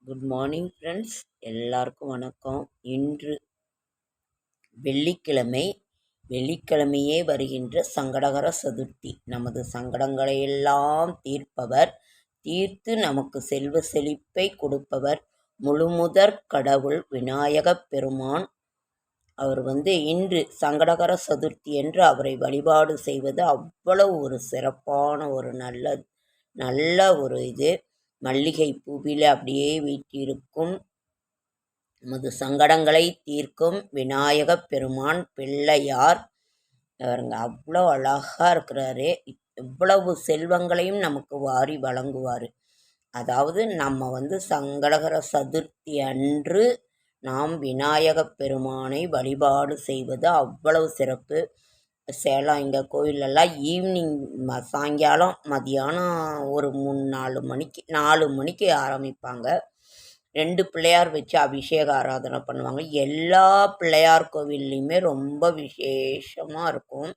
Good morning friends, எல்லாருக்கும் வணக்கம். இன்று வெள்ளிக்கிழமை. வெள்ளிக்கிழமையே வருகின்ற சங்கடகர சதுர்த்தி. நமது சங்கடங்களையெல்லாம் தீர்ப்பவர், தீர்த்து நமக்கு செல்வ செழிப்பை கொடுப்பவர் முழுமுதற் கடவுள் விநாயகப் பெருமான். அவர் இன்று சங்கடகர சதுர்த்தி என்று அவரை வழிபாடு செய்வது அவ்வளவு ஒரு சிறப்பான ஒரு நல்ல ஒரு இது. மல்லிகை பூவில அப்படியே வீற்றிருக்கும் நமது சங்கடங்களை தீர்க்கும் விநாயகப் பெருமான் பிள்ளையார். அவருங்க அவ்வளோ அழகா இருக்கிறாரு. இவ்வளவு செல்வங்களையும் நமக்கு வாரி வழங்குவார். அதாவது நம்ம சங்கடகர சதுர்த்தி அன்று நாம் விநாயகப் பெருமானை வழிபாடு செய்வது அவ்வளவு சிறப்பு. சேலம் இங்கே கோயிலெல்லாம் ஈவினிங் சாயங்காலம் மதியானம் ஒரு 4 மணிக்கு ஆரம்பிப்பாங்க. 2 பிள்ளையார் வச்சு அபிஷேக ஆராதனை பண்ணுவாங்க. எல்லா பிள்ளையார் கோவில்லையுமே ரொம்ப விசேஷமாக இருக்கும்.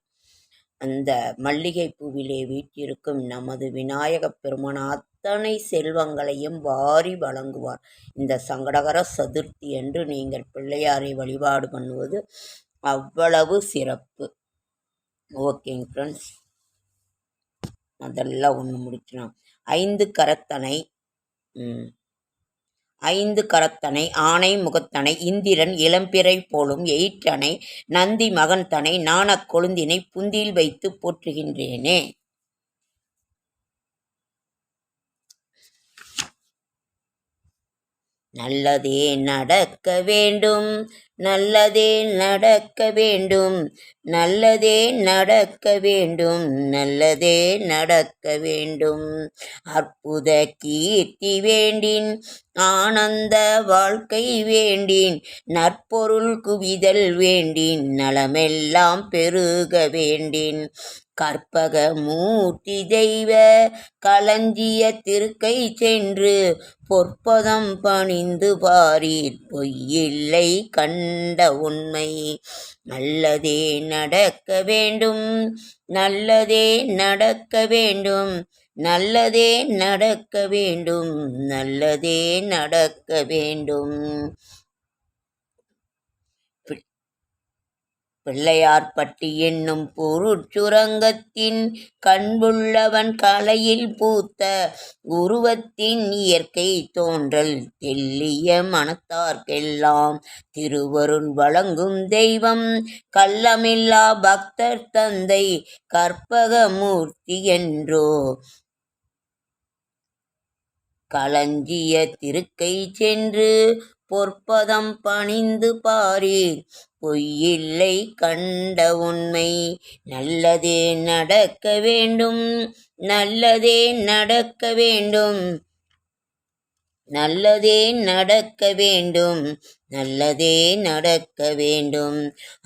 அந்த மல்லிகை பூவிலே வீற்றிருக்கும் நமது விநாயகப் பெருமான் அத்தனை செல்வங்களையும் வாரி வழங்குவார். இந்த சங்கடகர சதுர்த்தி என்று நீங்கள் பிள்ளையாரை வழிபாடு பண்ணுவது அவ்வளவு சிறப்பு. ஓகேங்க ஃப்ரெண்ட்ஸ், அதெல்லாம் ஒன்று முடிச்சிடும். 5 கரத்தனை ஆனை முகத்தனை இந்திரன் இளம்பிறை போலும் எயிற்றனை நந்தி மகன் தனை நாணக் கொழுந்தினை புந்தியில் வைத்து போற்றுகின்றேனே. நல்லதே நடக்க வேண்டும், நல்லதே நடக்க வேண்டும், நல்லதே நடக்க வேண்டும், நல்லதே நடக்க வேண்டும். அற்புத கீர்த்தி வேண்டின், ஆனந்த வாழ்க்கை வேண்டின், நற்பொருள் குவிதல் வேண்டின், நலமெல்லாம் பெருக வேண்டின். கற்பக மூர்த்தி தெய்வ களஞ்சிய திருக்கை சென்று பொற்பதம் பணிந்து பாரீர் பொய்யில்லை கண்ட உண்மை. நல்லதே நடக்க வேண்டும், நல்லதே நடக்க வேண்டும், நல்லதே நடக்க வேண்டும், நல்லதே நடக்க வேண்டும். பிள்ளையார்பட்டி என்னும் பொருட்சுரங்கத்தின் கண்புள்ளவன் கலையில் பூத்த உருவத்தின் இயற்கை தோன்றல் தெல்லிய மனத்தார்க்கெல்லாம் திருவருள் வழங்கும் தெய்வம் கள்ளமில்லா பக்தர் தந்தை கற்பகமூர்த்தி என்றோ. களஞ்சிய திருக்கை சென்று பொற்பதம் பணிந்து பாரீர் பொய்யில்லை கண்ட உண்மை. நல்லதே நடக்க வேண்டும், நல்லதே நடக்க வேண்டும், நல்லதே நடக்க வேண்டும், நல்லதே நடக்க வேண்டும்.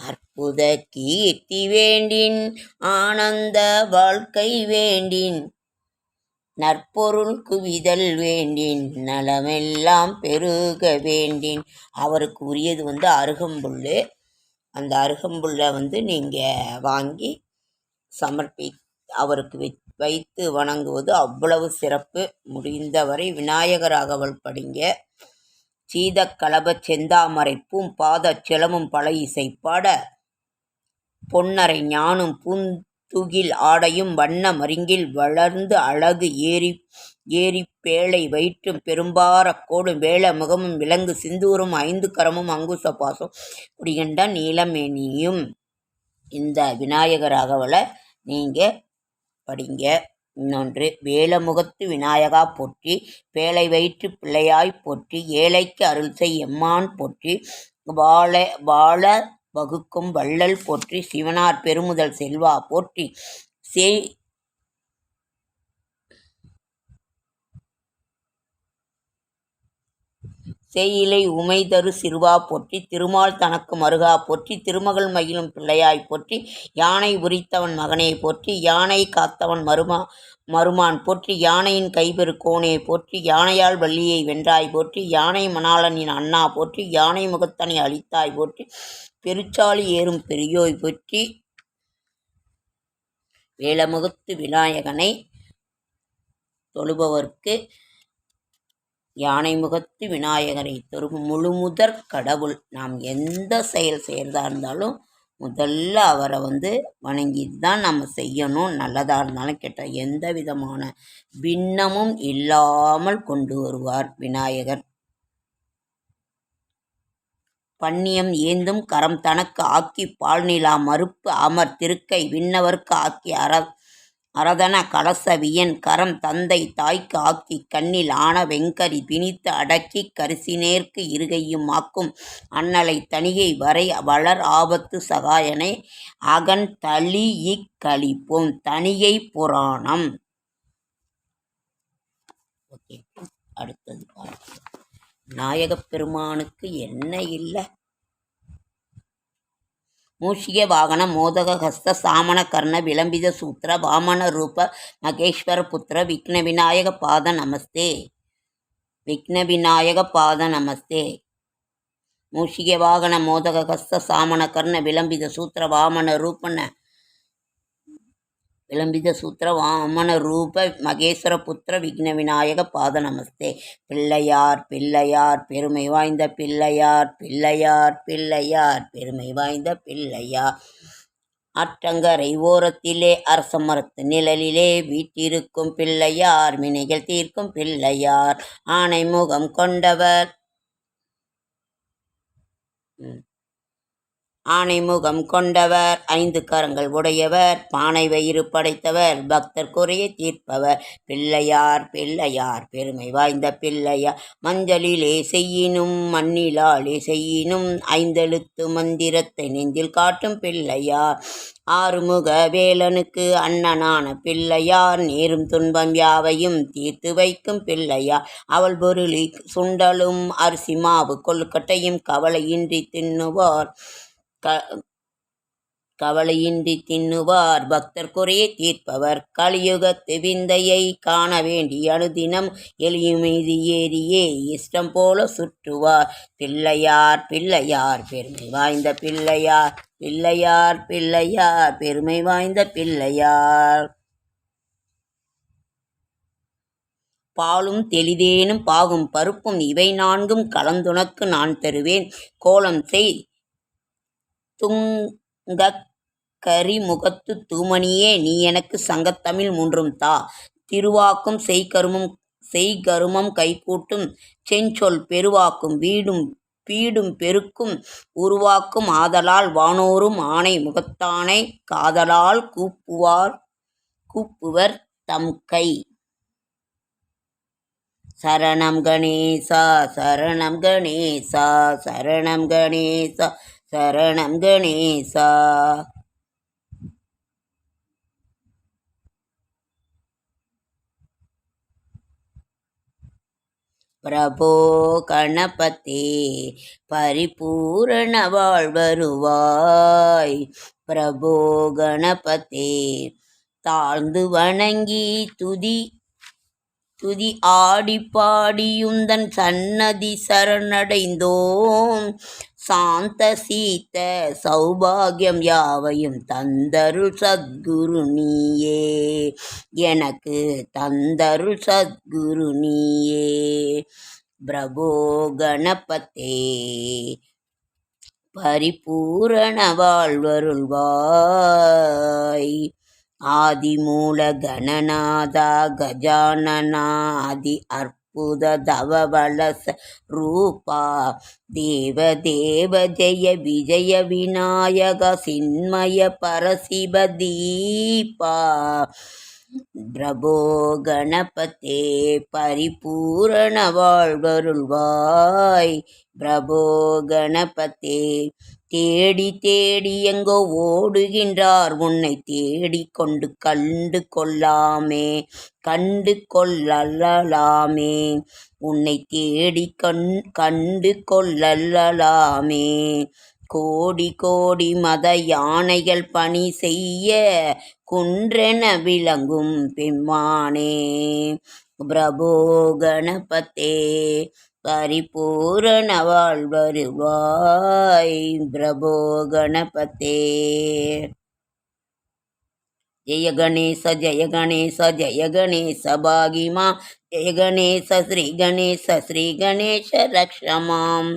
அற்புத கீர்த்தி வேண்டின், ஆனந்த வாழ்க்கை வேண்டின், நற்பொருள் குவிதல் வேண்டின், நலமெல்லாம் பெருக வேண்டின். அவருக்கு உரியது அருகம்புல். அந்த அருகம்புல்லை நீங்கள் வாங்கி அவருக்கு வைத்து வணங்குவது அவ்வளவு சிறப்பு. முடிந்தவரை விநாயகராகவல் படிங்க. சீதக்கலப செந்தாமரை பூம் பாத சிலமும் பல இசைப்பாட பொன்னரை ஞானும் துகில் ஆடையும் வண்ண மருங்கில் வளர்ந்து அழகு ஏறி பேழை வயிற்றும் பெரும்பாரக் கோடும் வேள முகமும் விலங்கு சிந்தூரும் 5 கரமும் அங்குச பாசம் குடிகண்ட நீலமேனியும். இந்த விநாயகராகவலை நீங்கள் படிங்க. இன்னொன்று, வேலமுகத்து விநாயகா போற்றி, பேழை வயிற்று பிள்ளையாய் போற்றி, ஏழைக்கு அருள் செய் எம்மான் போற்றி, வாழ வகுக்கும் வள்ளல் போற்றி, சிவனார் பெருமுதல் செல்வா போற்றி, சேயிலை உமைதரு சிறுவா போற்றி, திருமால் தனக்கு மருகா போற்றி, திருமகள் மகிழும் பிள்ளையாய் போற்றி, யானை உரித்தவன் மகனே போற்றி, யானை காத்தவன் மருமான் போற்றி, யானையின் கைபெரு கோனே போற்றி, யானையால் வள்ளியை வென்றாய் போற்றி, யானை மணாளனின் அண்ணா போற்றி, யானை முகத்தனை அளித்தாய் போற்றி, பெருச்சாலி ஏறும் பெரியோய் போற்றி. வேலமுகத்து விநாயகனை தொழுபவர்க்கு யானை முகத்து விநாயகரை தொழுகும் முழுமுதற் கடவுள். நாம் எந்த செயல் செய்கிறதா இருந்தாலும் முதல்ல அவரை வணங்கிட்டு தான் நம்ம செய்யணும். நல்லதாக இருந்தாலும் கெட்ட எந்த விதமான பின்னமும் இல்லாமல் கொண்டு வருவார் விநாயகர். பன்னியம் ஏந்தும் கரம் தனக்கு ஆக்கி பால்நிலா மறுப்பு அமர் திருக்கை விண்ணவர்க்கு ஆக்கி அரதன கலச வியன் கரம் தந்தை தாய்க்கு ஆக்கி கண்ணில் ஆன வெங்கரி பிணித்து அடக்கி கரிசினேர்க்கு இருகையும் ஆக்கும் அண்ணலை தனியை வரை வளர் ஆபத்து சகாயனை அகன் தளியிக் கழிப்போம். தனியை புராணம். ஓகே, அடுத்தது விநாயகப் பெருமானுக்கு என்ன இல்லை? மூஷிக வாகன மோதக ஹஸ்த சாமன கர்ண விளம்பித சூத்திர வாமன ரூப மகேஸ்வர புத்திர விக்ன விநாயக பாத நமஸ்தே. விக்ன விநாயக பாத நமஸ்தே. மூஷிக வாகன மோதக ஹஸ்த சாமன கர்ண விளம்பித சூத்திர வாமன ரூப மகேஸ்வர புத்திர விக்ன விநாயக பாத நமஸ்தே. பிள்ளையார் பிள்ளையார் பெருமை வாய்ந்த பிள்ளையார் பிள்ளையார் பிள்ளையார் பெருமை வாய்ந்த பிள்ளையார். ஆற்றங்கரை ஓரத்திலே அரச மரத்து நிழலிலே வீட்டிருக்கும் பிள்ளையார் வினைகள் தீர்க்கும் பிள்ளையார். ஆனை முகம் கொண்டவர் ஆனைமுகம் கொண்டவர் 5 கரங்கள் உடையவர் பானை வயிறு படைத்தவர் பக்தர் குறையை தீர்ப்பவர். பிள்ளையார் பிள்ளையார் பெருமை வாய்ந்த பிள்ளையார். மஞ்சளிலே செய்யினும் மண்ணிலாலே செய்யினும் 5 எழுத்து மந்திரத்தை நெஞ்சில் காட்டும் பிள்ளையார். ஆறுமுக வேலனுக்கு அண்ணனான பிள்ளையார். நேரும் துன்பம் யாவையும் தீர்த்து வைக்கும் பிள்ளையார். அவள் பொருளி சுண்டலும் அரிசி மாவு கொழுக்கட்டையும் கவலையின்றி தின்னுவார் பக்தர் குறையை தீர்ப்பவர். கலியுகத்து விந்தையை காண வேண்டி அனுதினம் எளியுமீது ஏறியே இஷ்டம் போல சுற்றுவார். பிள்ளையார் பிள்ளையார் பெருமை வாய்ந்த பிள்ளையார் பிள்ளையார் பிள்ளையார் பெருமை வாய்ந்த பிள்ளையார். பாலும் தெளிதேனும் பாகும் பருப்பும் இவை 4ம் கலந்துனக்கு நான் தருவேன். கோலம் செய் துங்கக் கரிமுகத்து தூமணியே நீ எனக்கு சங்கத்தமிழ் 3ம் தா. திருவாக்கும் செய்கருமம் கைகூட்டும் செஞ்சொல் பெருவாக்கும் பீடும் பெருக்கும் உருவாக்கும் ஆதலால் வானோரும் ஆனை முகத்தானை காதலால் கூப்புவர் தம்கை. சரணம் கணேசா சரணம் கணேசா சரணம் கணேசா சரணம் கணேசா. பிரபோ கணபதே பரிபூரண வாழ்வருவாய். பிரபோ கணபதே தாழ்ந்து வணங்கி துதி ஆடி பாடியுந்தன் சன்னதி சரணடைந்தோம். சாந்த சீத்த சௌபாகியம் யாவையும் தந்தருள் சத்குரு நீயே. எனக்கு தந்தருள் சத்குரு நீயே. பிரபோ கணபதே பரிபூரண வாழ்வருள்வாய். ஆதிமூல கணநாதா கஜானனா அதி அற்புத தவவலச ரூபா. தேவதேவ ஜெய விஜய விநாயக சின்மய பரசிவ தீபா. பிரபோ கணபதே பரிபூரண வாழ்வருள்வாய். பிரபோ கணபதே தேடி தேடி எங்கோ ஓடுகின்றார் உன்னை தேடிக்கொண்டு கண்டு கொள்ளலாமே. உன்னை தேடி கண்டு கொள்ளலாமே. கோடி கோடி மத யானைகள் பணி செய்ய குன்றென விளங்கும் பெம்மானே. பிரபோ கணபதே பரிபூரண வாழ்வருவாய். பிரபோ கணபதே. ஜெய கணேச ஜெய கணேச ஜெய கணேச பாகிமா ஜெய கணேச ஸ்ரீ கணேச ஸ்ரீ கணேச ரக்ஷமாம்.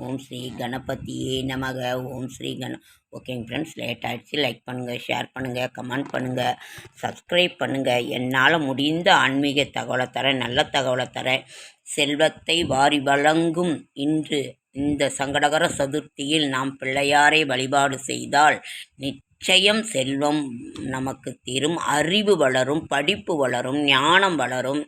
ஓம் ஸ்ரீ கணபதியே நமக. ஓம் ஸ்ரீ ஓகேங்க ஃப்ரெண்ட்ஸ், லேட் ஆகிடுச்சு. லைக் பண்ணுங்கள், ஷேர் பண்ணுங்கள், கமெண்ட் பண்ணுங்கள், சப்ஸ்கிரைப் பண்ணுங்கள். என்னால் முடிந்த ஆன்மீக தகவலை தரேன், நல்ல தகவலை தரேன். செல்வத்தை வாரி வழங்கும் இன்று இந்த சங்கடகர சதுர்த்தியில் நாம் பிள்ளையாரை வழிபாடு செய்தால் நிச்சயம் செல்வம் நமக்கு தீரும், அறிவு வளரும், படிப்பு வளரும், ஞானம் வளரும்.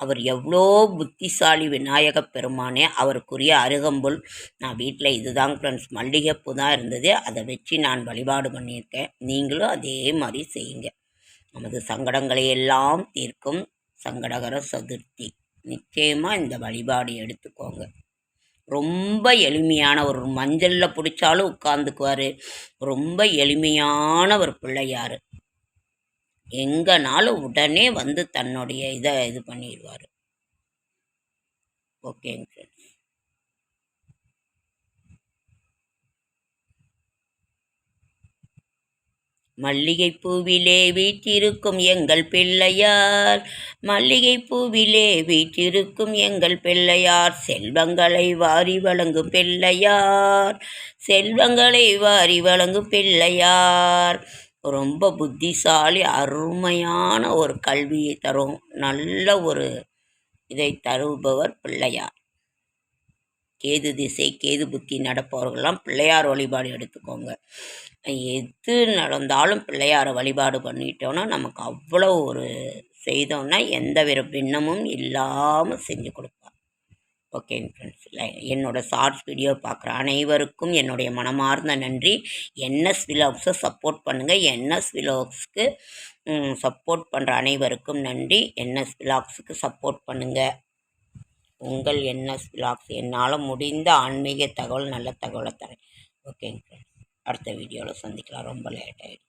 அவர் எவ்வளோ புத்திசாலி விநாயக பெருமானே. அவருக்குரிய அருகம்புல் நான் வீட்டில் இதுதாங்க ஃப்ரெண்ட்ஸ், மல்லிகைப்பூ தான் இருந்தது, அதை வச்சு நான் வழிபாடு பண்ணியிருக்கேன். நீங்களும் அதே மாதிரி செய்யுங்க. நமது சங்கடங்களை எல்லாம் தீர்க்கும் சங்கடகர சதுர்த்தி. நிச்சயமாக இந்த வழிபாடு எடுத்துக்கோங்க. ரொம்ப எளிமையான ஒரு மஞ்சளில் பிடிச்சாலும் உட்காந்துக்குவார். ரொம்ப எளிமையான ஒரு பிள்ளையார். எங்கனாலும் உடனே வந்து தன்னுடைய இதை இது பண்ணிடுவார். ஓகேங்க ஃப்ரெண்ட்ஸ். மல்லிகை பூவிலே வீற்றிருக்கும் எங்கள் பிள்ளையார், மல்லிகை பூவிலே வீற்றிருக்கும் எங்கள் பிள்ளையார், செல்வங்களை வாரி வழங்கும் பிள்ளையார், செல்வங்களை வாரி வழங்கும் பிள்ளையார். ரொம்ப புத்திசாலி, அருமையான ஒரு கல்வியை தரும், நல்ல ஒரு இதை தருபவர் பிள்ளையார். கேது திசை, கேது புத்தி நடப்பவர்கள்லாம் பிள்ளையார் வழிபாடு எடுத்துக்கோங்க. எது நடந்தாலும் பிள்ளையாரை வழிபாடு பண்ணிட்டோன்னா நமக்கு அவ்வளோ ஒரு செய்தோன்னா எந்த வித பின்னமும் இல்லாமல் செஞ்சு கொடுப்பார். ஓகேங்க ஃப்ரெண்ட்ஸ், என்னோடய ஷார்ட்ஸ் வீடியோ பார்க்குற அனைவருக்கும் என்னுடைய மனமார்ந்த நன்றி. என்எஸ் விலாக்ஸை சப்போர்ட் பண்ணுங்கள். என்எஸ் விலாக்ஸுக்கு சப்போர்ட் பண்ணுற அனைவருக்கும் நன்றி. என்எஸ் விலாக்ஸுக்கு சப்போர்ட் பண்ணுங்கள். உங்கள் என்எஸ் விலாக்ஸ். என்னால் முடிந்த ஆன்மீக தகவல், நல்ல தகவலை தரேன். ஓகேங்க ஃப்ரெண்ட்ஸ், அடுத்த வீடியோவில் சந்திக்கலாம். ரொம்ப லேட் ஆகிடுச்சு.